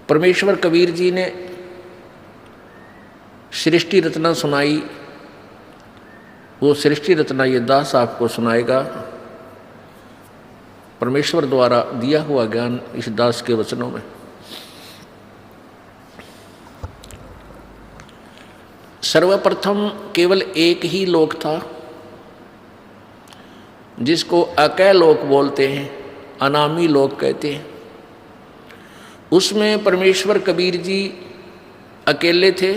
परमेश्वर कबीर जी ने सृष्टि रचना सुनाई, वो सृष्टि रचना ये दास आपको सुनाएगा। परमेश्वर द्वारा दिया हुआ ज्ञान इस दास के वचनों में। सर्वप्रथम केवल एक ही लोक था जिसको अकय लोक बोलते हैं, अनामी लोक कहते हैं। उसमें परमेश्वर कबीर जी अकेले थे।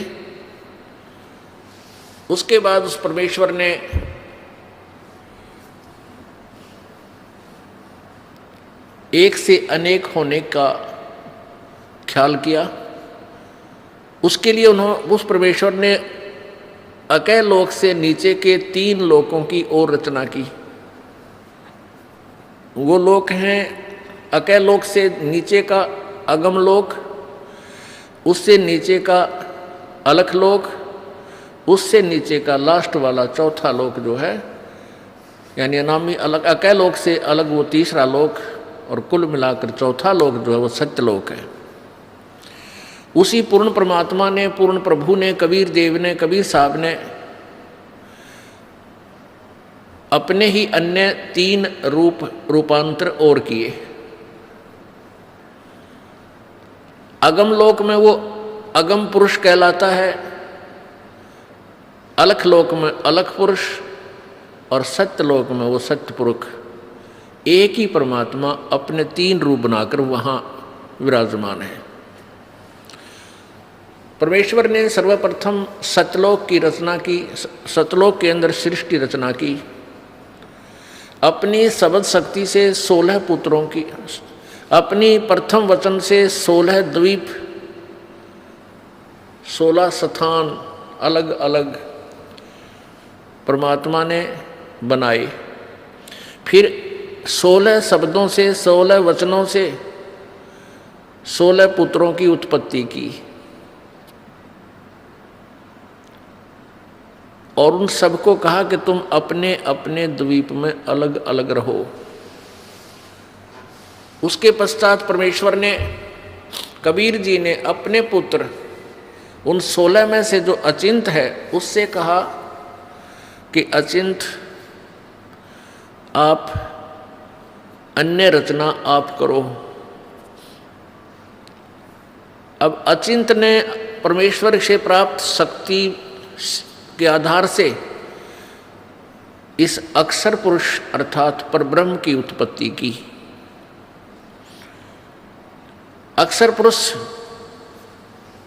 उसके बाद उस परमेश्वर ने एक से अनेक होने का ख्याल किया। उसके लिए उस परमेश्वर ने अकय लोक से नीचे के 3 लोकों की और रचना की। वो लोक हैं अकय लोक से नीचे का अगम लोक, उससे नीचे का अलख लोक, उससे नीचे का लास्ट वाला चौथा लोक जो है, यानी अनामी अलग अकय लोक से अलग वो तीसरा लोक, और कुल मिलाकर चौथा लोक जो है वो सत्यलोक है। उसी पूर्ण परमात्मा ने, पूर्ण प्रभु ने, कबीर देव ने, कबीर साहब ने अपने ही अन्य 3 रूपांतर और किए। अगम लोक में वो अगम पुरुष कहलाता है, अलख लोक में अलख पुरुष, और सत्य लोक में वो सत्य पुरुष। एक ही परमात्मा अपने 3 रूप बनाकर वहां विराजमान है। परमेश्वर ने सर्वप्रथम सतलोक की रचना की, सतलोक के अंदर सृष्टि रचना की। अपनी सबद शक्ति से 16 पुत्रों की, अपनी प्रथम वचन से 16 द्वीप, 16 स्थान अलग अलग परमात्मा ने बनाए। फिर 16 शब्दों से, 16 वचनों से 16 पुत्रों की उत्पत्ति की, और उन सबको कहा कि तुम अपने अपने द्वीप में अलग अलग रहो। उसके पश्चात परमेश्वर ने, कबीर जी ने अपने पुत्र उन 16 में से जो अचिंत है उससे कहा कि अचिंत आप अन्य रचना आप करो। अब अचिंत ने परमेश्वर से प्राप्त शक्ति के आधार से इस अक्षर पुरुष अर्थात परब्रह्म की उत्पत्ति की। अक्षर पुरुष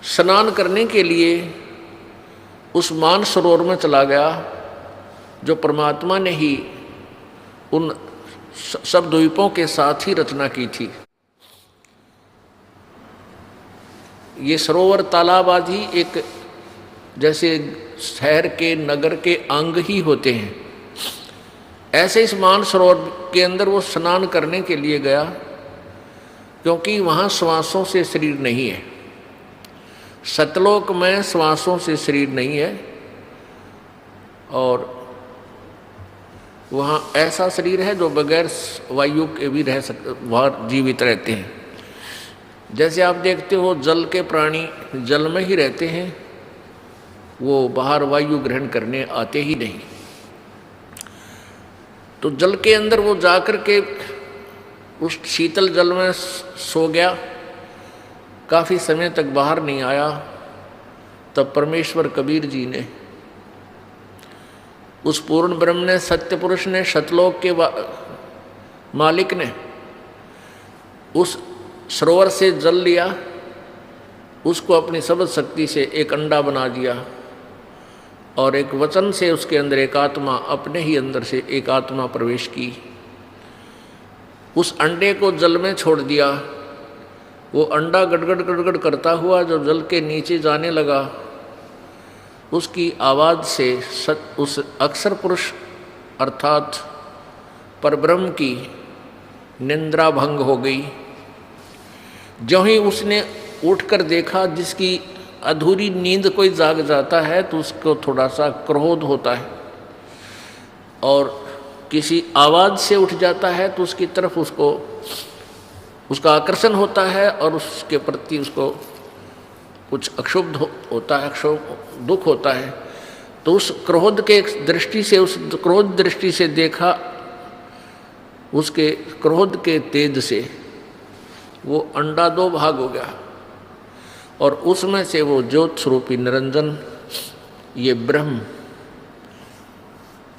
स्नान करने के लिए उस मानसरोवर में चला गया जो परमात्मा ने ही उन सब द्वीपों के साथ ही रचना की थी। ये सरोवर तालाब आदि एक जैसे शहर के नगर के अंग ही होते हैं, ऐसे इस मानसरोवर के अंदर वो स्नान करने के लिए गया, क्योंकि वहाँ श्वासों से शरीर नहीं है। सतलोक में श्वासों से शरीर नहीं है, और वहाँ ऐसा शरीर है जो बगैर वायु के भी रह वहाँ जीवित रहते हैं। जैसे आप देखते हो जल के प्राणी जल में ही रहते हैं, वो बाहर वायु ग्रहण करने आते ही नहीं। तो जल के अंदर वो जाकर के उस शीतल जल में सो गया, काफ़ी समय तक बाहर नहीं आया। तब परमेश्वर कबीर जी ने, उस पूर्ण ब्रह्म ने, सत्य पुरुष ने, सतलोक के मालिक ने उस सरोवर से जल लिया, उसको अपनी सबद शक्ति से एक अंडा बना दिया, और एक वचन से उसके अंदर एक आत्मा, अपने ही अंदर से एक आत्मा प्रवेश की। उस अंडे को जल में छोड़ दिया। वो अंडा गड़गड़ गड़गड़ करता हुआ जब जल के नीचे जाने लगा, उसकी आवाज़ से उस अक्षर पुरुष अर्थात परब्रह्म की निंद्रा भंग हो गई। जो ही उसने उठकर देखा, जिसकी अधूरी नींद कोई जाग जाता है तो उसको थोड़ा सा क्रोध होता है, और किसी आवाज़ से उठ जाता है तो उसकी तरफ उसको उसका आकर्षण होता है और उसके प्रति उसको कुछ अक्षुब्ध होता है, दुख होता है। तो उस क्रोध के दृष्टि से, उस क्रोध दृष्टि से देखा, उसके क्रोध के तेज से वो अंडा दो भाग हो गया और उसमें से वो ज्योत स्वरूपी निरंजन, ये ब्रह्म,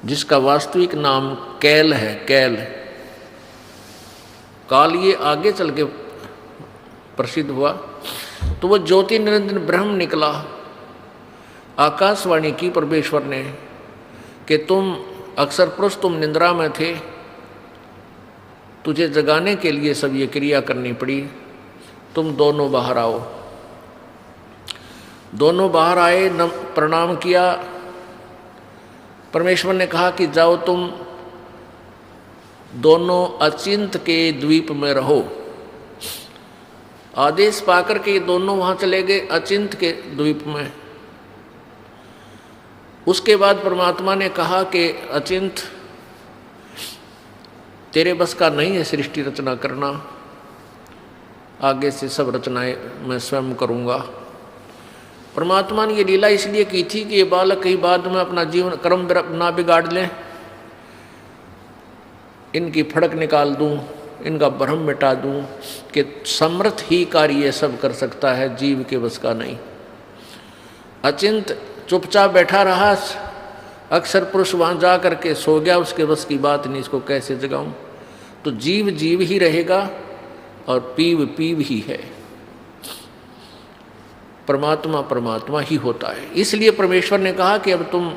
जिसका वास्तविक नाम कैल है, कैल काल, ये आगे चल के प्रसिद्ध हुआ। तो वो ज्योति निरंजन ब्रह्म निकला। आकाशवाणी की परमेश्वर ने कि तुम अक्सर पुरुष, तुम निद्रा में थे, तुझे जगाने के लिए सब ये क्रिया करनी पड़ी, तुम दोनों बाहर आओ। दोनों बाहर आए, प्रणाम किया। परमेश्वर ने कहा कि जाओ तुम दोनों अचिंत के द्वीप में रहो। आदेश पाकर के दोनों वहां चले गए अचिंत के द्वीप में। उसके बाद परमात्मा ने कहा कि अचिंत, तेरे बस का नहीं है सृष्टि रचना करना, आगे से सब रचनाएं मैं स्वयं करूंगा। परमात्मा ने ये लीला इसलिए की थी कि ये बालक कहीं बाद में अपना जीवन कर्म ना बिगाड़ लें, इनकी फड़क निकाल दूं, इनका भ्रम मिटा दूं कि समर्थ ही कार्य सब कर सकता है, जीव के बस का नहीं। अचिंत चुपचाप बैठा रहा, अक्सर पुरुष वहां जा करके सो गया, उसके बस की बात नहीं, इसको कैसे जगाऊं। तो जीव जीव ही रहेगा और पीव पीव ही है, परमात्मा परमात्मा ही होता है। इसलिए परमेश्वर ने कहा कि अब तुम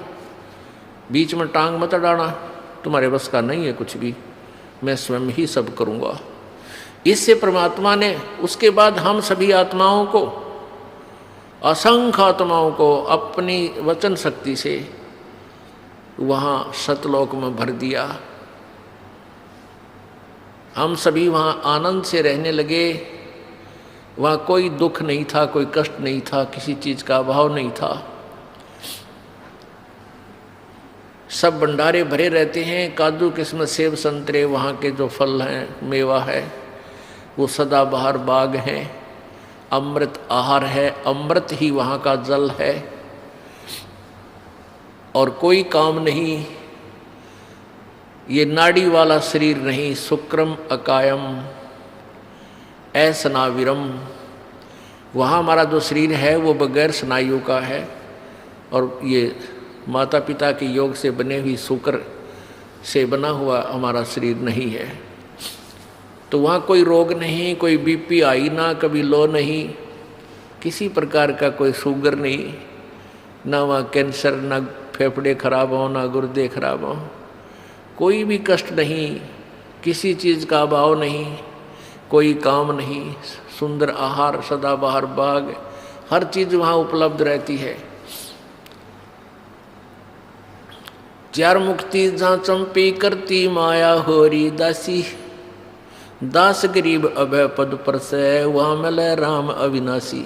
बीच में टांग मत अड़ाना, तुम्हारे बस का नहीं है कुछ भी, मैं स्वयं ही सब करूंगा। इससे परमात्मा ने, उसके बाद हम सभी आत्माओं को, असंख्य आत्माओं को अपनी वचन शक्ति से वहाँ सतलोक में भर दिया। हम सभी वहाँ आनंद से रहने लगे। वहाँ कोई दुख नहीं था, कोई कष्ट नहीं था, किसी चीज़ का अभाव नहीं था। सब भंडारे भरे रहते हैं, काजू किस्मत सेब संतरे वहाँ के जो फल हैं, मेवा है, वो सदाबहार बाग हैं। अमृत आहार है, अमृत ही वहाँ का जल है। और कोई काम नहीं, ये नाड़ी वाला शरीर नहीं, शुक्रम अकायम असनाविरम। वहाँ हमारा जो शरीर है वो बगैर स्नायु का है, और ये माता पिता के योग से बने हुई शुक्र से बना हुआ हमारा शरीर नहीं है। तो वहाँ कोई रोग नहीं, कोई बीपी हाई ना, कभी लो नहीं, किसी प्रकार का कोई शुगर नहीं, ना वहाँ कैंसर, ना फेफड़े खराब हो, ना गुर्दे खराब हो, कोई भी कष्ट नहीं, किसी चीज़ का अभाव नहीं, कोई काम नहीं, सुंदर आहार, सदाबहार बाग, हर चीज़ वहाँ उपलब्ध रहती है। चार मुक्ति जहाँ चंपी करती माया होरी दासी, दास गरीब अभय पद पर से वहाँ मिले राम अविनाशी।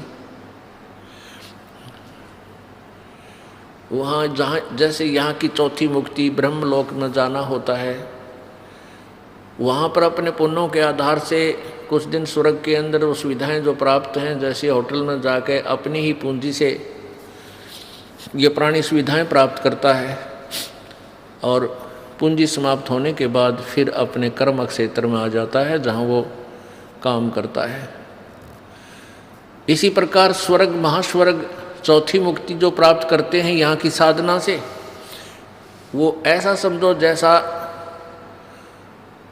वहाँ जहाँ जैसे यहाँ की चौथी मुक्ति ब्रह्मलोक में जाना होता है, वहाँ पर अपने पुण्यों के आधार से कुछ दिन स्वर्ग के अंदर वो सुविधाएँ जो प्राप्त हैं, जैसे होटल में जाके अपनी ही पूंजी से ये प्राणी सुविधाएं प्राप्त करता है, और पूंजी समाप्त होने के बाद फिर अपने कर्म क्षेत्र में आ जाता है जहाँ वो काम करता है। इसी प्रकार स्वर्ग, महास्वर्ग, चौथी मुक्ति जो प्राप्त करते हैं यहाँ की साधना से, वो ऐसा समझो जैसा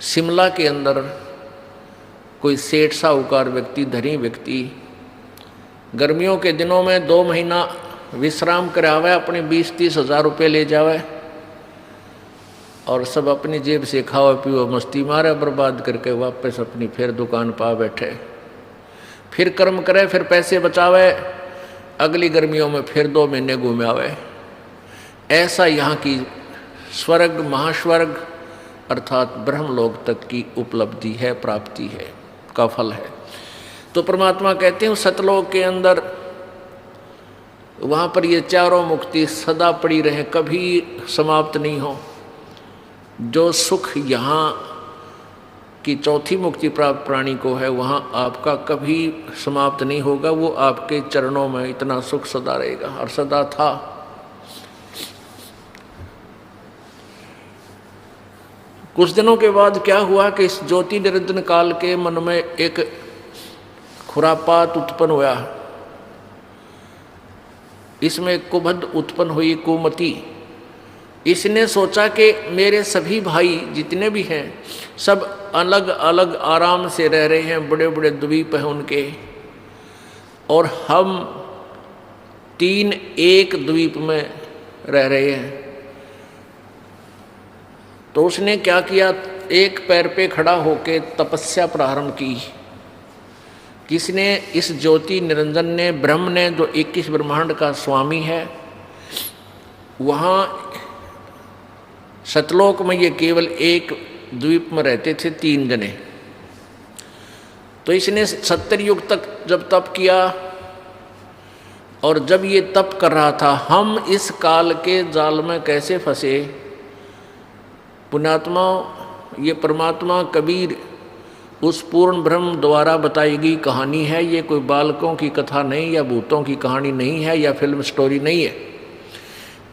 शिमला के अंदर कोई सेठ साहूकार व्यक्ति, धनी व्यक्ति गर्मियों के दिनों में 2 महीना विश्राम करावे, अपने 20-30 हज़ार रुपये ले जावे और सब अपनी जेब से खाओ पियो मस्ती मारे, बर्बाद करके वापस अपनी फिर दुकान पा बैठे, फिर कर्म करे, फिर पैसे बचावे, अगली गर्मियों में फिर 2 महीने घूमे आवे। ऐसा यहाँ की स्वर्ग, महास्वर्ग अर्थात ब्रह्मलोक तक की उपलब्धि है, प्राप्ति है, का फल है। तो परमात्मा कहते हैं सतलोक के अंदर वहाँ पर ये चारों मुक्ति सदा पड़ी रहे, कभी समाप्त नहीं हो। जो सुख यहाँ कि चौथी मुक्ति प्राप्त प्राणी को है, वहाँ आपका कभी समाप्त नहीं होगा। वो आपके चरणों में इतना सुख सदा रहेगा और सदा था। कुछ दिनों के बाद क्या हुआ कि इस ज्योति निरंजन काल के मन में एक खुरापात उत्पन्न हुआ। इसमें कुबद उत्पन्न हुई, कुमति। इसने सोचा कि मेरे सभी भाई जितने भी हैं सब अलग अलग आराम से रह रहे हैं, बड़े बड़े द्वीप हैं उनके, और हम 3 एक द्वीप में रह रहे हैं। तो उसने क्या किया, एक पैर पे खड़ा होकर तपस्या प्रारंभ की। किसने? इस ज्योति निरंजन ने, ब्रह्म ने, जो 21 ब्रह्मांड का स्वामी है। वहाँ सतलोक में ये केवल एक द्वीप में रहते थे 3 जने। तो इसने 70 युग तक जब तप किया, और जब ये तप कर रहा था, हम इस काल के जाल में कैसे फंसे। पुण्यात्मा, ये परमात्मा कबीर उस पूर्ण ब्रह्म द्वारा बताई गई कहानी है। ये कोई बालकों की कथा नहीं, या भूतों की कहानी नहीं है, या फिल्म स्टोरी नहीं है।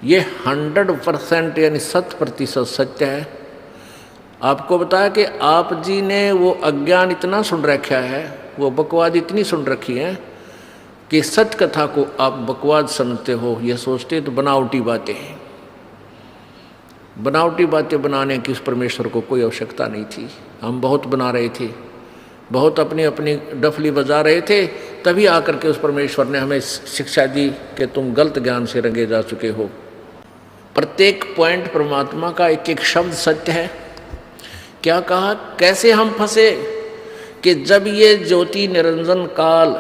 ये 100% यानी 100% सत्य है। आपको बताया कि आप जी ने वो अज्ञान इतना सुन रखा है, वो बकवाद इतनी सुन रखी है कि सत्य कथा को आप बकवाद समझते हो। ये सोचते तो बनावटी बातें हैं। बनावटी बातें बनाने की उस परमेश्वर को कोई आवश्यकता नहीं थी। हम बहुत बना रहे थे, बहुत अपनी अपनी डफली बजा रहे थे, तभी आकर के उस परमेश्वर ने हमें शिक्षा दी कि तुम गलत ज्ञान से रंगे जा चुके हो। प्रत्येक पॉइंट परमात्मा का एक एक शब्द सत्य है। क्या कहा, कैसे हम फंसे कि जब ये ज्योति निरंजन काल,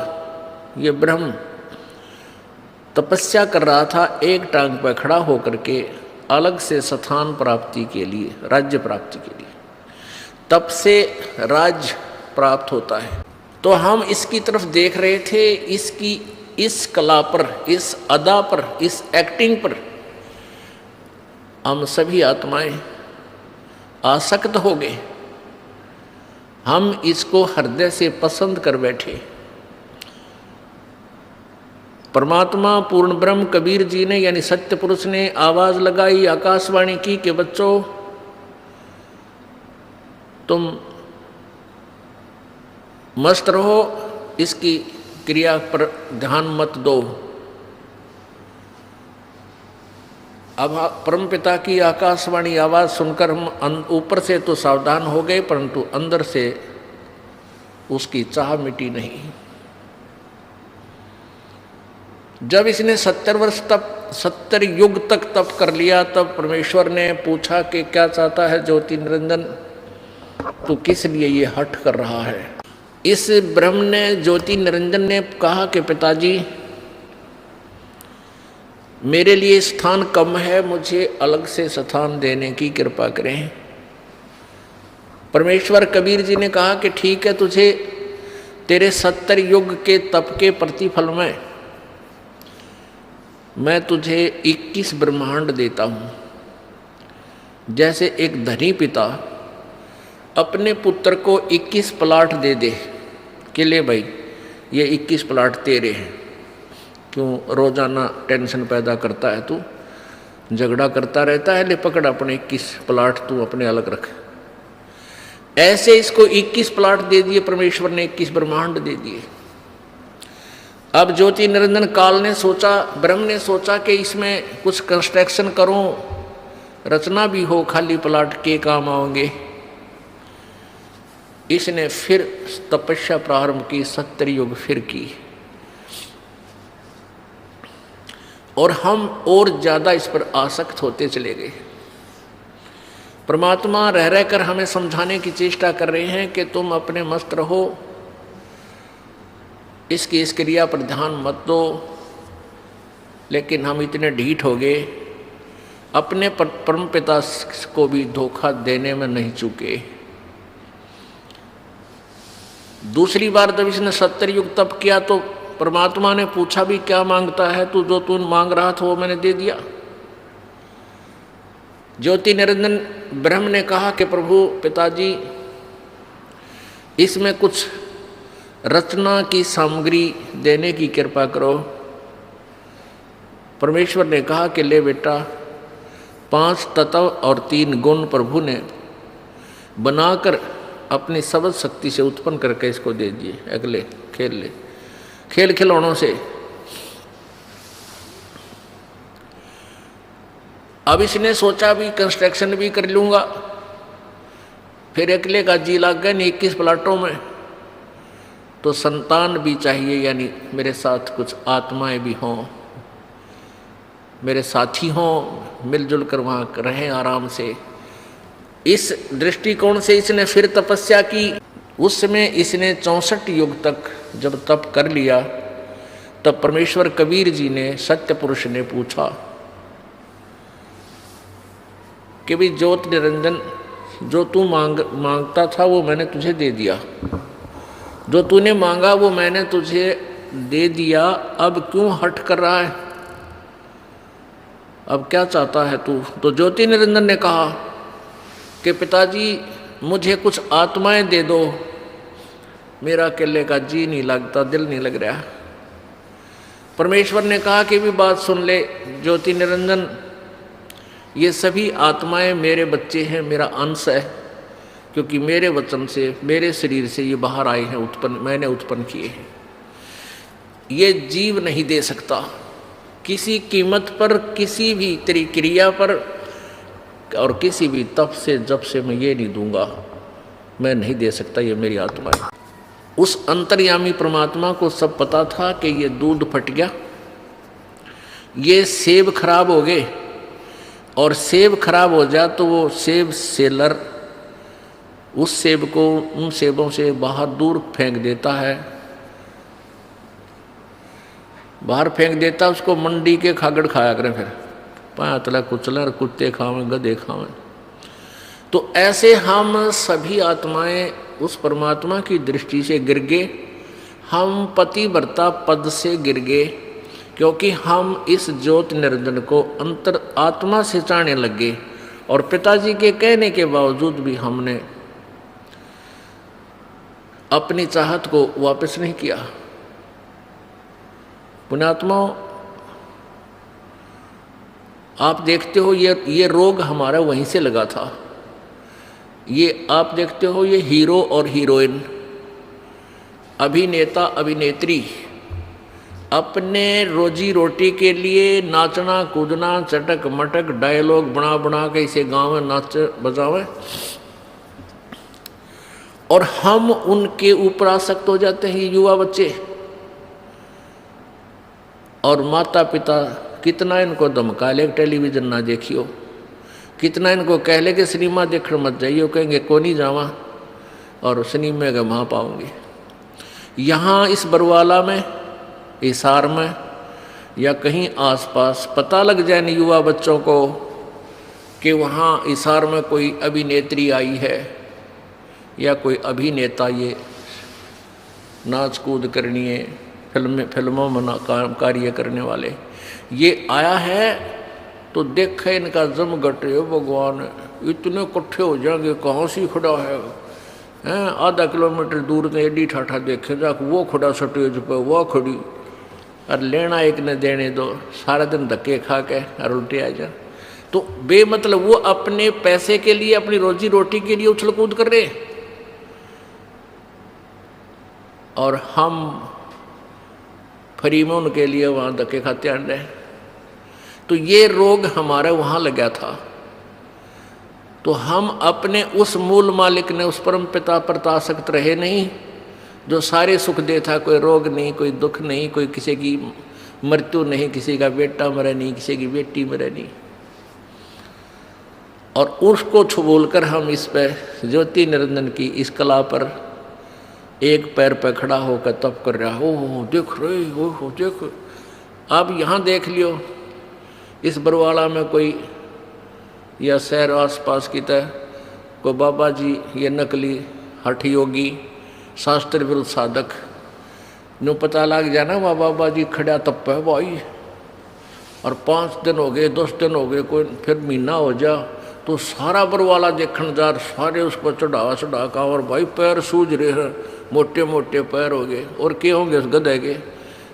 ये ब्रह्म तपस्या कर रहा था, एक टांग पर खड़ा होकर के अलग से स्थान प्राप्ति के लिए, राज्य प्राप्ति के लिए, तब से राज्य प्राप्त होता है। तो हम इसकी तरफ देख रहे थे, इसकी इस कला पर, इस अदा पर, इस एक्टिंग पर हम सभी आत्माएं आसक्त हो गए। हम इसको हृदय से पसंद कर बैठे। परमात्मा पूर्ण ब्रह्म कबीर जी ने, यानी सत्य पुरुष ने आवाज लगाई, आकाशवाणी की कि बच्चों तुम मस्त रहो, इसकी क्रिया पर ध्यान मत दो। अब परमपिता की आकाशवाणी आवाज सुनकर हम ऊपर से तो सावधान हो गए, परंतु अंदर से उसकी चाह मिटी नहीं। जब इसने 70 वर्ष तक, 70 युग तक तप कर लिया, तब परमेश्वर ने पूछा कि क्या चाहता है ज्योति निरंजन, तो किस लिए ये हठ कर रहा है। इस ब्रह्म ने, ज्योति निरंजन ने कहा कि पिताजी मेरे लिए स्थान कम है, मुझे अलग से स्थान देने की कृपा करें। परमेश्वर कबीर जी ने कहा कि ठीक है, तुझे तेरे 70 युग के तप के प्रतिफल में मैं तुझे 21 ब्रह्मांड देता हूँ। जैसे एक धनी पिता अपने पुत्र को 21 प्लाट दे दे कि ले भाई ये 21 प्लाट तेरे हैं, क्यों रोजाना टेंशन पैदा करता है, तू झगड़ा करता रहता है, ले पकड़ अपने 21 प्लाट तू अपने अलग रख। ऐसे इसको 21 प्लाट दे दिए परमेश्वर ने, 21 ब्रह्मांड दे दिए। अब ज्योति निरंजन काल ने सोचा, ब्रह्म ने सोचा कि इसमें कुछ कंस्ट्रक्शन करूं, रचना भी हो, खाली प्लाट के काम आओगे। इसने फिर तपस्या प्रारंभ की, 70 युग फिर की, और हम और ज्यादा इस पर आसक्त होते चले गए। परमात्मा रह रहकर हमें समझाने की चेष्टा कर रहे हैं कि तुम अपने मस्त रहो, इसकी इस क्रिया पर ध्यान मत दो। लेकिन हम इतने ढीठ हो गए, अपने परमपिता को भी धोखा देने में नहीं चूके। दूसरी बार जब इसने 70 युग तप किया तो परमात्मा ने पूछा भी क्या मांगता है तू, जो तू मांग रहा था वो मैंने दे दिया। ज्योति निरंजन ब्रह्म ने कहा कि प्रभु पिताजी इसमें कुछ रचना की सामग्री देने की कृपा करो। परमेश्वर ने कहा कि ले बेटा, 5 तत्व और 3 गुण प्रभु ने बनाकर अपनी सबद शक्ति से उत्पन्न करके इसको दे दिए। अगले खेल ले, खेल खिलौनों से। अब इसने सोचा भी कंस्ट्रक्शन भी कर लूँगा, फिर अकेले का जी लग गया 21 प्लाटों में, तो संतान भी चाहिए, यानी मेरे साथ कुछ आत्माएं भी हों, मेरे साथी हों, मिलजुल कर वहाँ रहें आराम से। इस दृष्टिकोण से इसने फिर तपस्या की। उस समय इसने 64 युग तक जब तप कर लिया, तब परमेश्वर कबीर जी ने सत्य पुरुष ने पूछा कि भी ज्योत निरंजन, जो तू मांगता था वो मैंने तुझे दे दिया, जो तूने मांगा वो मैंने तुझे दे दिया, अब क्यों हठ कर रहा है, अब क्या चाहता है तू? तो ज्योति निरंजन ने कहा कि पिताजी मुझे कुछ आत्माएं दे दो, मेरा अकेले का जी नहीं लगता, दिल नहीं लग रहा। परमेश्वर ने कहा कि भी बात सुन ले ज्योति निरंजन, ये सभी आत्माएं मेरे बच्चे हैं, मेरा अंश है, क्योंकि मेरे वचन से, मेरे शरीर से ये बाहर आए हैं, उत्पन्न मैंने उत्पन्न किए हैं। ये जीव नहीं दे सकता किसी कीमत पर, किसी भी तेरी क्रिया पर और किसी भी तप से जब से मैं ये नहीं दूंगा, मैं नहीं दे सकता, ये मेरी आत्मा है। उस अंतर्यामी परमात्मा को सब पता था कि ये दूध फट गया, ये सेब खराब हो गए, और सेब खराब हो जाए तो वो सेब सेलर उस सेब को उन सेबों से बाहर दूर फेंक देता है, बाहर फेंक देता, उसको मंडी के खागड़ खाया करें, फिर पातला कुचला कुत्ते खावें, गधे खावें। तो ऐसे हम सभी आत्माएं उस परमात्मा की दृष्टि से गिर गए, हम पतिव्रता पद से गिर गए, क्योंकि हम इस ज्योति निरंजन को अंतर आत्मा से चाहने लगे, और पिताजी के कहने के बावजूद भी हमने अपनी चाहत को वापस नहीं किया। पुण्यात्माओं, आप देखते हो ये रोग हमारा वहीं से लगा था। ये आप देखते हो, ये हीरो और हीरोइन, अभिनेता अभिनेत्री अपने रोजी रोटी के लिए नाचना कूदना, चटक मटक डायलॉग बना बना के इसे गाँव में नाच बजावे, और हम उनके ऊपर आसक्त हो जाते हैं, युवा बच्चे। और माता पिता कितना इनको धमका ले टेलीविजन ना देखियो, कितना इनको कह ले कि सिनेमा देखने मत जाइयो, कहेंगे को नहीं जावा, और सिनेमा का वहाँ पाऊंगी। यहाँ इस बरवाला में, हिसार में या कहीं आसपास पता लग जाए युवा बच्चों को कि वहाँ हिसार में कोई अभिनेत्री आई है या कोई अभिनेता, ये नाच कूद करनी है, फिल्मों में कार्य करने वाले ये आया है, तो देखे इनका जम घटे, भगवान इतने इकट्ठे हो जाएंगे, कहाँ से खड़ा है, आधा किलोमीटर दूर से एडी ठाठा देखे जाके वो खड़ा स्टेज पे, वो खड़ी, और लेना एक ने देने दो, सारा दिन धक्के खा के और उल्टे आ जा। तो बेमतलब वो अपने पैसे के लिए, अपनी रोजी रोटी के लिए उछल कूद कर रहे, और हम फ्री में उनके लिए वहाँ धक्के खाते आन रहे। तो ये रोग हमारा वहाँ लगा था। तो हम अपने उस मूल मालिक ने, उस परम पिता पर आसक्त रहे नहीं, जो सारे सुख देता, कोई रोग नहीं, कोई दुख नहीं, कोई किसी की मृत्यु नहीं, किसी का बेटा मरे नहीं, किसी की बेटी मरे नहीं, और उसको छुबोलकर हम इस पर ज्योति निरंजन की इस कला पर एक पैर पर खड़ा होकर तप कर रहा। ओह देख रहे हो, देख, अब यहाँ देख लियो, इस बरवाला में कोई या शहर आसपास की तरह कोई बाबा जी, ये नकली हठ योगी, शास्त्र विरुद्ध साधक, नो पता लग जाना वह बाबा जी खड़ा तप है भाई, और 5 दिन हो गए, 10 दिन हो गए, कोई फिर महीना हो जा, तो सारा बरवाला देखने जा, सारे उस पर चढ़ा का, और भाई पैर सूझ रहे हैं, मोटे मोटे पैर हो गए, और क्या होंगे उस गधे के,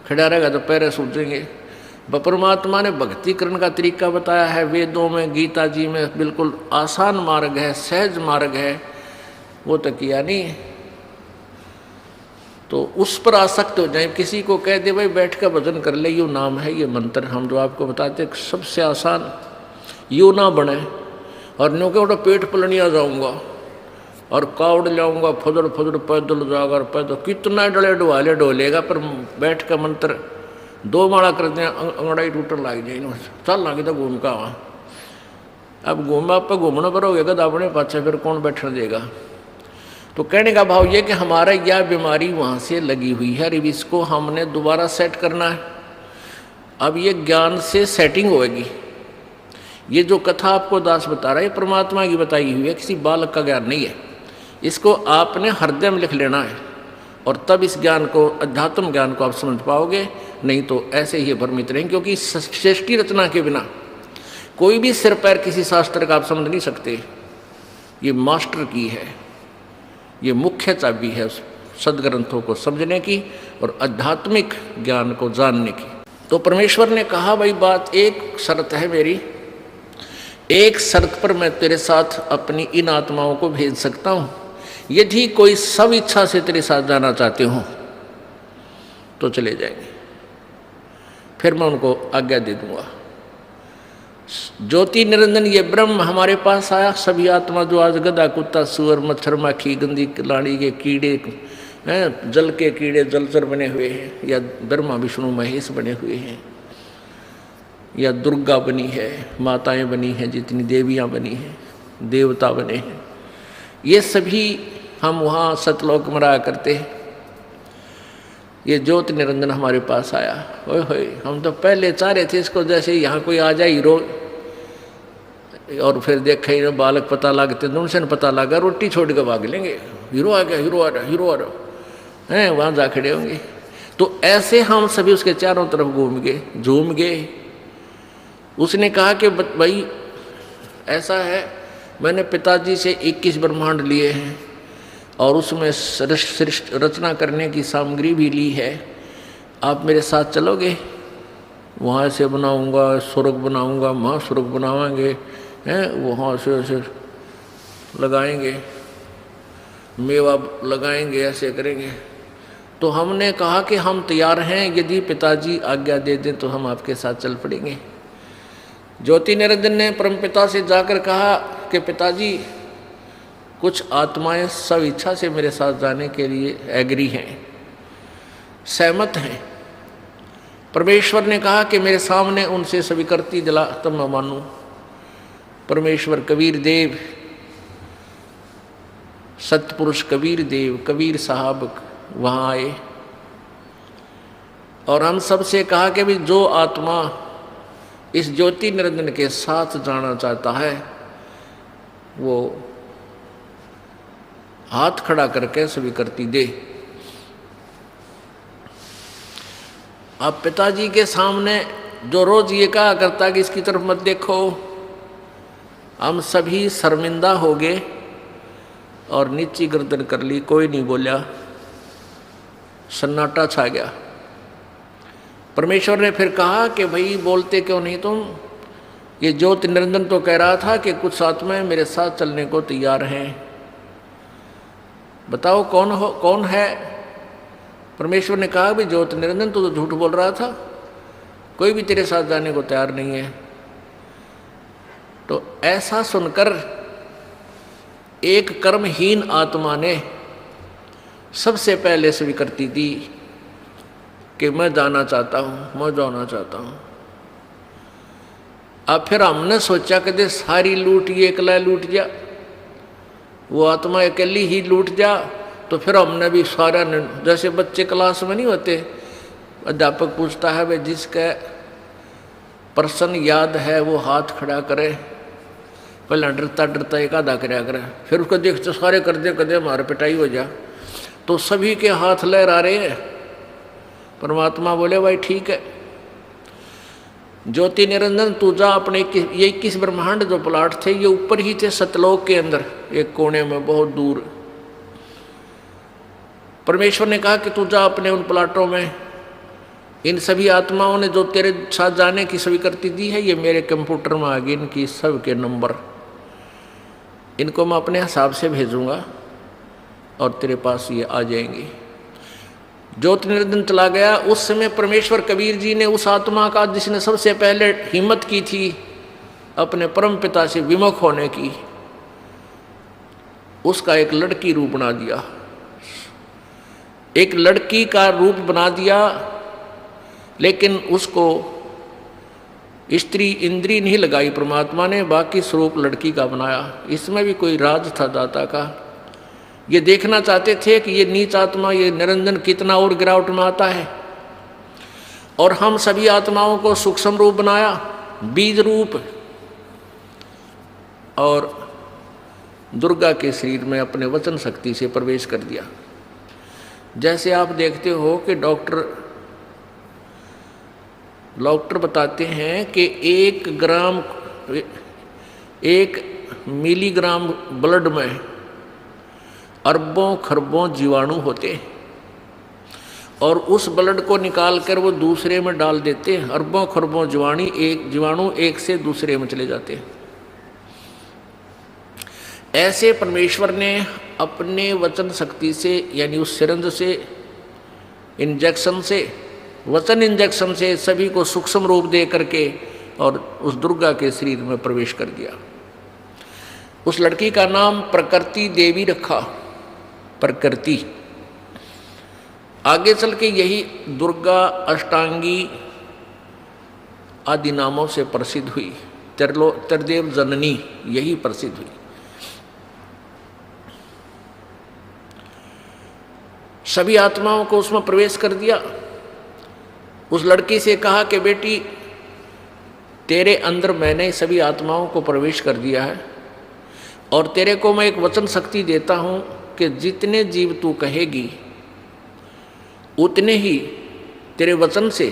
खड़ा रहेगा तो पैर सूझेंगे। परमात्मा ने भक्ति करने का तरीका बताया है वेदों में, गीता जी में, बिल्कुल आसान मार्ग है, सहज मार्ग है, वो तो किया नहीं। तो उस पर आसक्त हो जाए, किसी को कह दे भाई बैठ कर भजन कर ले, यो नाम है, ये मंत्र हम जो आपको बताते सबसे आसान, यो ना बने और न्यू के उठा पेट पलनिया जाऊंगा और कावड़ लाऊंगा, फुदड़ फुदड़ पैदल जाकर पैदल, कितना डले डुआले डोलेगा, पर बैठ कर मंत्र 2 माला कर दें, अंगड़ाई टूटने लग जाए, चल लगे तो घूम का वहाँ। अब घूमा आप घूमना पर हो गया अपने पाछे, फिर कौन बैठने देगा। तो कहने का भाव ये कि हमारा यह बीमारी वहाँ से लगी हुई है, अब इसको हमने दोबारा सेट करना है। अब ये ज्ञान से सेटिंग होएगी। ये जो कथा आपको दास बता रहा है परमात्मा की बताई हुई है, किसी बालक का ज्ञान नहीं है। इसको आपने हृदय में लिख लेना है और तब इस ज्ञान को, अध्यात्म ज्ञान को आप समझ पाओगे, नहीं तो ऐसे ही भ्रमित रहेंगे। क्योंकि सृष्टि रचना के बिना कोई भी सिर पैर किसी शास्त्र का आप समझ नहीं सकते। ये मास्टर की है, ये मुख्य चाबी है सदग्रंथों को समझने की और आध्यात्मिक ज्ञान को जानने की। तो परमेश्वर ने कहा भाई बात, एक शर्त है मेरी, एक शर्त पर मैं तेरे साथ अपनी इन आत्माओं को भेज सकता हूँ, यदि कोई सब इच्छा से तेरे साथ जाना चाहते हो तो चले जाएंगे, फिर मैं उनको आज्ञा दे दूंगा। ज्योति निरंजन ये ब्रह्म हमारे पास आया, सभी आत्मा जो आज गधा कुत्ता सुअर मच्छर माखी गंदी लाड़ी के कीड़े हैं, जल के कीड़े जलचर बने हुए हैं, या ब्रह्मा विष्णु महेश बने हुए हैं, या दुर्गा बनी है, माताएं बनी हैं, जितनी देवियां बनी हैं, देवता बने हैं, ये सभी हम वहाँ सतलोक में रहा करते हैं। ये ज्योति निरंजन हमारे पास आया, ओए होए, हम तो पहले चाह रहे थे इसको जैसे यहाँ कोई आ जाए हीरो, और फिर देखे हीरो बालक पता लगते तो उनसे पता लगा, रोटी छोड़ के भाग लेंगे, हीरो आ गया, हीरो आ रहा, हीरो आ रहा है, वहाँ जा खड़े होंगे। तो ऐसे हम सभी उसके चारों तरफ घूम गए, झूम गए। उसने कहा कि भाई ऐसा है, मैंने पिताजी से 21 ब्रह्मांड लिए हैं और उसमें रचना करने की सामग्री भी ली है, आप मेरे साथ चलोगे? वहाँ से बनाऊंगा, स्वर्ग बनाऊंगा, महास्वर्ग बनावाएंगे, हैं, वहाँ से ऐसे लगाएंगे, मेवा लगाएंगे, ऐसे करेंगे। तो हमने कहा कि हम तैयार हैं, यदि पिताजी आज्ञा दे दें तो हम आपके साथ चल पड़ेंगे। ज्योति निरंजन ने परमपिता से जाकर कहा कि पिताजी कुछ आत्माएं सब इच्छा से मेरे साथ जाने के लिए एग्री हैं, सहमत हैं। परमेश्वर ने कहा कि मेरे सामने उनसे स्वीकृति दिला तब मैं मानूं। परमेश्वर कबीर देव, सतपुरुष कबीर देव, कबीर साहब वहाँ आए और हम सबसे कहा कि भी जो आत्मा इस ज्योति निरंजन के साथ जाना चाहता है वो हाथ खड़ा करके स्वीकृति दे। आप पिताजी के सामने जो रोज ये कहा करता कि इसकी तरफ मत देखो, हम सभी शर्मिंदा हो गए और नीची गर्दन कर ली, कोई नहीं बोला, सन्नाटा छा गया। परमेश्वर ने फिर कहा कि भाई बोलते क्यों नहीं तुम? ये ज्योति निरंजन तो कह रहा था कि कुछ आत्माएं मेरे साथ चलने को तैयार हैं, बताओ कौन है? परमेश्वर ने कहा भी ज्योति निरंजन तो झूठ बोल रहा था, कोई भी तेरे साथ जाने को तैयार नहीं है। तो ऐसा सुनकर एक कर्महीन आत्मा ने सबसे पहले स्वीकृति दी कि मैं जाना चाहता हूँ, मैं जाना चाहता हूँ। अब फिर हमने सोचा कि सारी लूट ये अकेला लूट जा, वो आत्मा अकेली ही लूट जा, तो फिर हमने भी सारा, जैसे बच्चे क्लास में नहीं होते, अध्यापक पूछता है भाई जिसका प्रश्न याद है वो हाथ खड़ा करे, पहले डरता डरता एक आधा कराया करे, फिर उसको देखते सारे कर दे कदे हमारे पिटाई हो जा। तो सभी के हाथ लहरा रहे हैं। परमात्मा बोले भाई ठीक है, ज्योति निरंजन तू जा अपने ये 21 ब्रह्मांड जो प्लाट थे ये ऊपर ही थे सतलोक के अंदर एक कोने में बहुत दूर। परमेश्वर ने कहा कि तू जा अपने उन प्लाटों में, इन सभी आत्माओं ने जो तेरे साथ जाने की स्वीकृति दी है ये मेरे कंप्यूटर में आ गई, इनकी सब के नंबर, इनको मैं अपने हिसाब से भेजूंगा और तेरे पास ये आ जाएंगे। ज्योति निरंजन चला गया। उस समय परमेश्वर कबीर जी ने उस आत्मा का जिसने सबसे पहले हिम्मत की थी अपने परम पिता से विमुख होने की, उसका एक लड़की रूप बना दिया, एक लड़की का रूप बना दिया, लेकिन उसको स्त्री इंद्री नहीं लगाई परमात्मा ने, बाकी स्वरूप लड़की का बनाया। इसमें भी कोई राज था दाता का। ये देखना चाहते थे कि ये नीच आत्मा ये निरंजन कितना और गिरावट में आता है, और हम सभी आत्माओं को सूक्ष्म रूप बनाया, बीज रूप, और दुर्गा के शरीर में अपने वचन शक्ति से प्रवेश कर दिया। जैसे आप देखते हो कि डॉक्टर बताते हैं कि 1 मिलीग्राम ब्लड में अरबों खरबों जीवाणु होते हैं, और उस ब्लड को निकाल कर वो दूसरे में डाल देते हैं। अरबों खरबों जीवाणु एक से दूसरे में चले जाते हैं। ऐसे परमेश्वर ने अपने वचन शक्ति से यानी उस सिरंज से इंजेक्शन से वचन इंजेक्शन से सभी को सूक्ष्म रूप दे करके और उस दुर्गा के शरीर में प्रवेश कर दिया। उस लड़की का नाम प्रकृति देवी रखा। प्रकृति आगे चल के यही दुर्गा अष्टांगी आदि नामों से प्रसिद्ध हुई। त्रिदेव जननी यही प्रसिद्ध हुई। सभी आत्माओं को उसमें प्रवेश कर दिया। उस लड़की से कहा कि बेटी तेरे अंदर मैंने सभी आत्माओं को प्रवेश कर दिया है, और तेरे को मैं एक वचन शक्ति देता हूं कि जितने जीव तू कहेगी उतने ही तेरे वचन से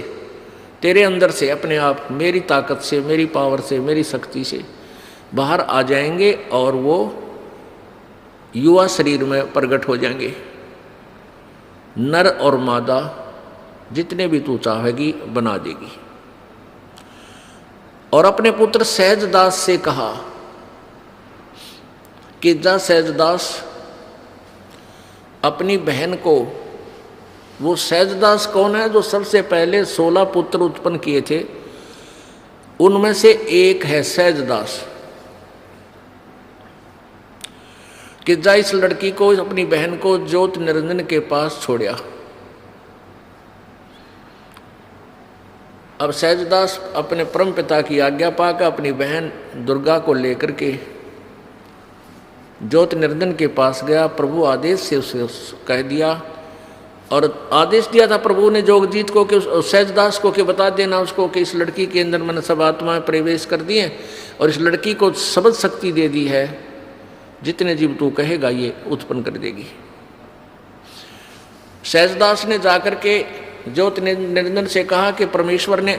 तेरे अंदर से अपने आप मेरी ताकत से मेरी पावर से मेरी शक्ति से बाहर आ जाएंगे और वो युवा शरीर में प्रकट हो जाएंगे। नर और मादा जितने भी तू चाहेगी बना देगी। और अपने पुत्र सहजदास से कहा कि जा सहजदास अपनी बहन को, वो सहजदास कौन है? जो सबसे पहले 16 पुत्र उत्पन्न किए थे उनमें से एक है सहजदास। कि जा इस लड़की को अपनी बहन को ज्योति निरंजन के पास छोड़या। अब सहजदास अपने परम पिता की आज्ञा पाकर अपनी बहन दुर्गा को लेकर के ज्योति निरंजन के पास गया। प्रभु आदेश से उसे कह दिया, और आदेश दिया था प्रभु ने जोगजीत को कि सहजदास को कि बता देना उसको कि इस लड़की के अंदर मैंने सब आत्माएं प्रवेश कर दी हैं और इस लड़की को शब्द शक्ति दे दी है, जितने जीव तू कहेगा ये उत्पन्न कर देगी। सहजदास ने जाकर के ज्योति निरंजन से कहा कि परमेश्वर ने,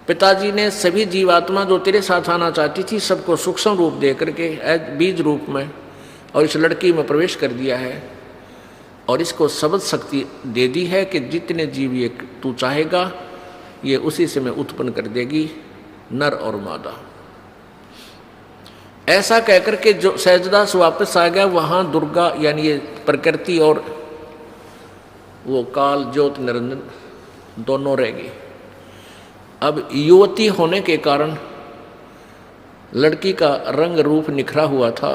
पिताजी ने सभी जीवात्मा जो तेरे साथ आना चाहती थी सबको सूक्ष्म रूप दे करके बीज रूप में और इस लड़की में प्रवेश कर दिया है, और इसको शब्द शक्ति दे दी है कि जितने जीव ये तू चाहेगा ये उसी से मैं उत्पन्न कर देगी, नर और मादा। ऐसा कहकर के जो सहजदास वापस आ गया, वहाँ दुर्गा यानी ये प्रकृति और वो काल ज्योति निरंजन दोनों रह गए। अब युवती होने के कारण लड़की का रंग रूप निखरा हुआ था,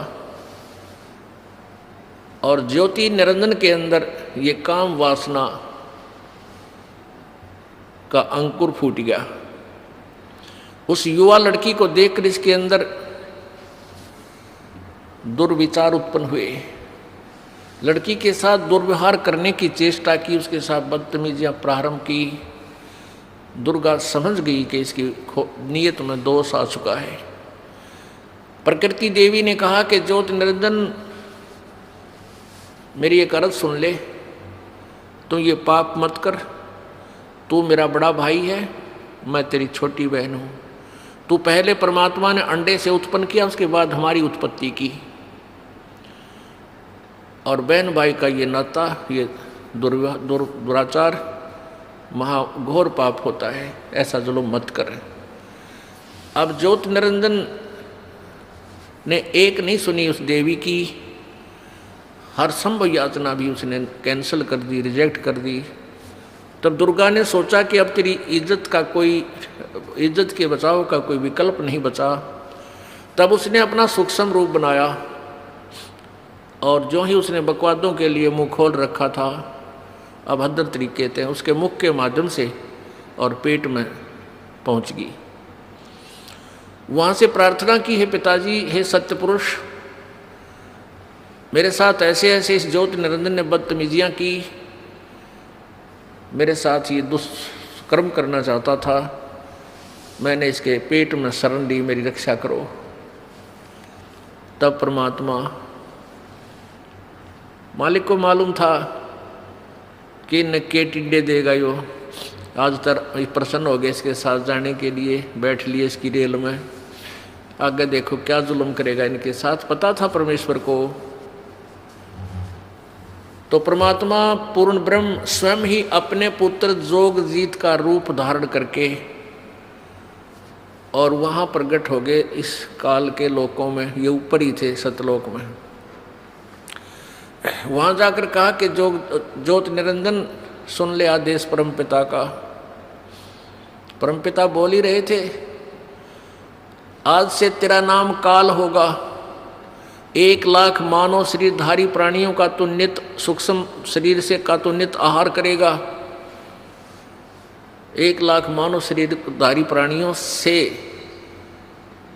और ज्योति निरंजन के अंदर ये काम वासना का अंकुर फूट गया। उस युवा लड़की को देखकर इसके अंदर दुर्विचार उत्पन्न हुए। लड़की के साथ दुर्व्यवहार करने की चेष्टा की, उसके साथ बदतमीजियां प्रारंभ की। दुर्गा समझ गई कि इसकी नियत में दोष आ चुका है। प्रकृति देवी ने कहा कि ज्योति निरंजन मेरी एक अर्ज सुन ले, तू ये पाप मत कर, तू मेरा बड़ा भाई है मैं तेरी छोटी बहन हूँ। तू पहले परमात्मा ने अंडे से उत्पन्न किया, उसके बाद हमारी उत्पत्ति की। और बहन भाई का ये नाता, ये दुराचार महाघोर पाप होता है, ऐसा जुल्म मत करें। अब ज्योत निरंजन ने एक नहीं सुनी उस देवी की, हर संभव यातना भी उसने कैंसिल कर दी, रिजेक्ट कर दी। तब दुर्गा ने सोचा कि अब तेरी इज्जत के बचाव का कोई विकल्प नहीं बचा। तब उसने अपना सूक्ष्म रूप बनाया और जो ही उसने बकवादों के लिए मुंह खोल रखा था, अभद्र तरीके थे, उसके मुख के माध्यम से और पेट में पहुंच गई। वहाँ से प्रार्थना की, हे पिताजी, हे सत्य पुरुष, मेरे साथ ऐसे ऐसे इस ज्योति निरंजन ने बदतमीजियाँ की, मेरे साथ ये दुष्कर्म करना चाहता था, मैंने इसके पेट में शरण ली, मेरी रक्षा करो। तब परमात्मा, मालिक को मालूम था कि इन्हें के टिड्डे देगा यो, आज तक प्रसन्न हो गए इसके साथ जाने के लिए, बैठ लिए इसकी रेल में, आगे देखो क्या जुल्म करेगा इनके साथ। पता था परमेश्वर को। तो परमात्मा पूर्ण ब्रह्म स्वयं ही अपने पुत्र जोगजीत का रूप धारण करके और वहाँ प्रकट हो गए इस काल के लोकों में। ये ऊपर ही थे सतलोक में। वहाँ जाकर कहा कि ज्योत निरंजन सुन ले आदेश परमपिता का। परमपिता बोल ही रहे थे, आज से तेरा नाम काल होगा। 1,00,000 मानव शरीरधारी प्राणियों का तो नित सूक्ष्म शरीर से का तो नित आहार करेगा। 1,00,000 मानव शरीरधारी प्राणियों से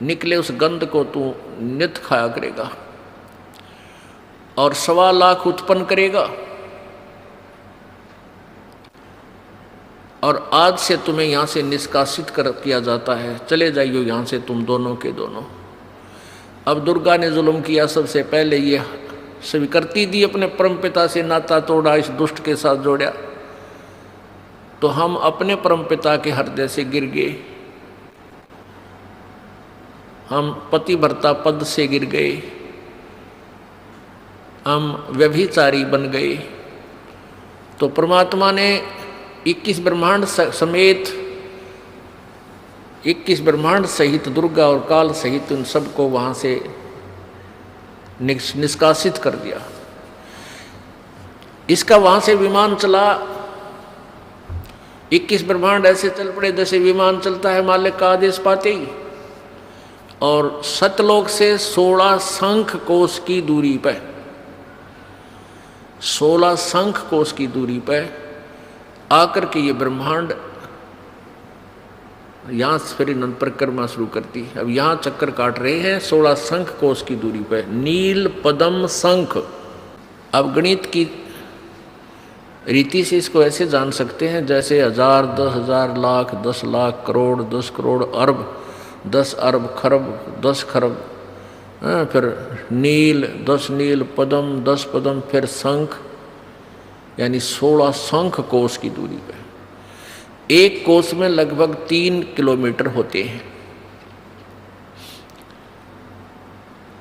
निकले उस गंध को तू नित खाया करेगा और 1,25,000 उत्पन्न करेगा। और आज से तुम्हें यहाँ से निष्कासित किया जाता है, चले जाइयो यहाँ से तुम दोनों के दोनों। अब दुर्गा ने जुल्म किया, सबसे पहले ये स्वीकृति दी, अपने परमपिता से नाता तोड़ा, इस दुष्ट के साथ जोड़ा, तो हम अपने परमपिता के हृदय से गिर गए, हम पतिव्रता पद से गिर गए, हम व्यभिचारी बन गए। तो परमात्मा ने 21 ब्रह्मांड समेत 21 ब्रह्मांड सहित दुर्गा और काल सहित उन सबको वहाँ से निष्कासित कर दिया। इसका वहाँ से विमान चला, 21 ब्रह्मांड ऐसे चल पड़े जैसे विमान चलता है मालिक का आदेश पाते ही। और सतलोक से 16 शंख कोश की दूरी पर, 16 शंख कोश की दूरी पर आकर के ये ब्रह्मांड यहाँ से फिर अनंत परिक्रमा शुरू करती। अब यहाँ चक्कर काट रहे हैं 16 शंख कोश की दूरी पर, नील पद्म शंख। अब गणित की रीति से इसको ऐसे जान सकते हैं जैसे 1000, 10,000, लाख, 10 लाख, करोड़, 10 करोड़, अरब, 10 अरब, खरब, 10 खरब, फिर नील, 10 नील, पद्म, 10 पद्म, फिर शंख, यानी 16 शंख कोश की दूरी पर। एक कोश में लगभग 3 किलोमीटर होते हैं।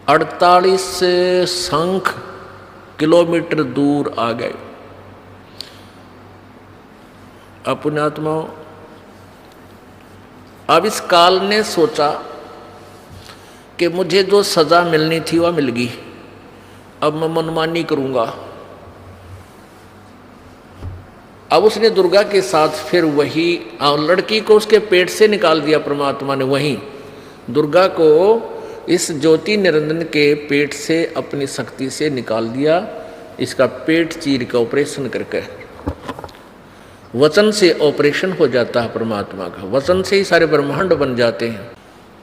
48 शंख किलोमीटर दूर आ गए। पुण्यात्माओं, अब इस काल ने सोचा कि मुझे जो सजा मिलनी थी वह मिल गई, अब मैं मनमानी करूंगा। अब उसने दुर्गा के साथ फिर वही लड़की को उसके पेट से निकाल दिया परमात्मा ने। वहीं दुर्गा को इस ज्योति निरंजन के पेट से अपनी शक्ति से निकाल दिया, इसका पेट चीर का ऑपरेशन करके। वचन से ऑपरेशन हो जाता है परमात्मा का, वचन से ही सारे ब्रह्मांड बन जाते हैं।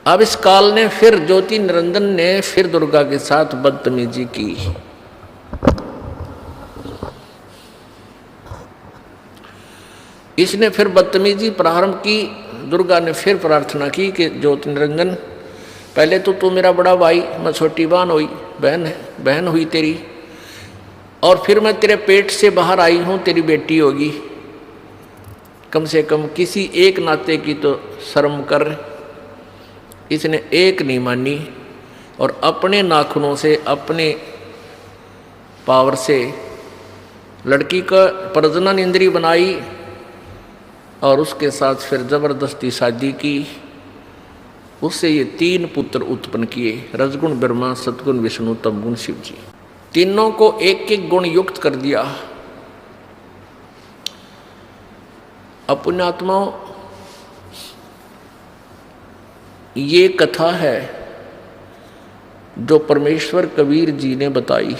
अब इस काल ने फिर ज्योति निरंजन ने फिर दुर्गा के साथ बदतमीजी की। इसने फिर बदतमीजी प्रारंभ की। दुर्गा ने फिर प्रार्थना की कि ज्योति निरंजन, पहले तो तू मेरा बड़ा भाई, मैं छोटी बहन हुई तेरी, और फिर मैं तेरे पेट से बाहर आई हूँ, तेरी बेटी होगी। कम से कम किसी एक नाते की तो शर्म कर। इसने एक नहीं मानी और अपने नाखूनों से, अपने पावर से लड़की का प्रजनन इंद्री बनाई और उसके साथ फिर जबरदस्ती शादी की। उससे ये 3 पुत्र उत्पन्न किए, रजगुण ब्रह्मा, सतगुण विष्णु, तमगुण शिव जी। तीनों को एक एक गुण युक्त कर दिया। अपुण्यात्माओं, ये कथा है जो परमेश्वर कबीर जी ने बताई।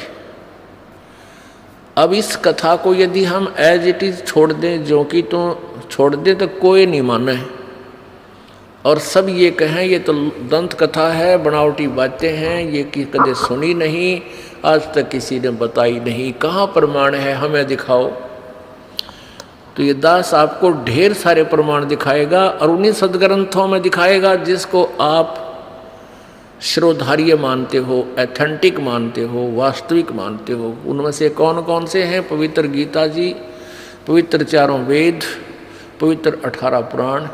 अब इस कथा को यदि हम एज इट इज छोड़ दें, जो कि तो छोड़ दें, तो कोई नहीं माने और सब ये कहें ये तो दंत कथा है, बनावटी बातें हैं, ये कि कदे सुनी नहीं, आज तक किसी ने बताई नहीं, कहाँ प्रमाण है, हमें दिखाओ। तो ये दास आपको ढेर सारे प्रमाण दिखाएगा और उन्हीं सदग्रंथों में दिखाएगा जिसको आप श्रोधार्य मानते हो, एथेंटिक मानते हो, वास्तविक मानते हो। उनमें से कौन कौन से हैं? पवित्र गीता जी, पवित्र 4 वेद, पवित्र 18 पुराण,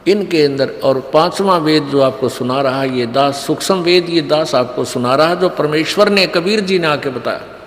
इनके अंदर, और 5वां वेद जो आपको सुना रहा ये दास, सूक्ष्म वेद, ये दास आपको सुना रहा जो परमेश्वर ने, कबीर जी ने आके बताया।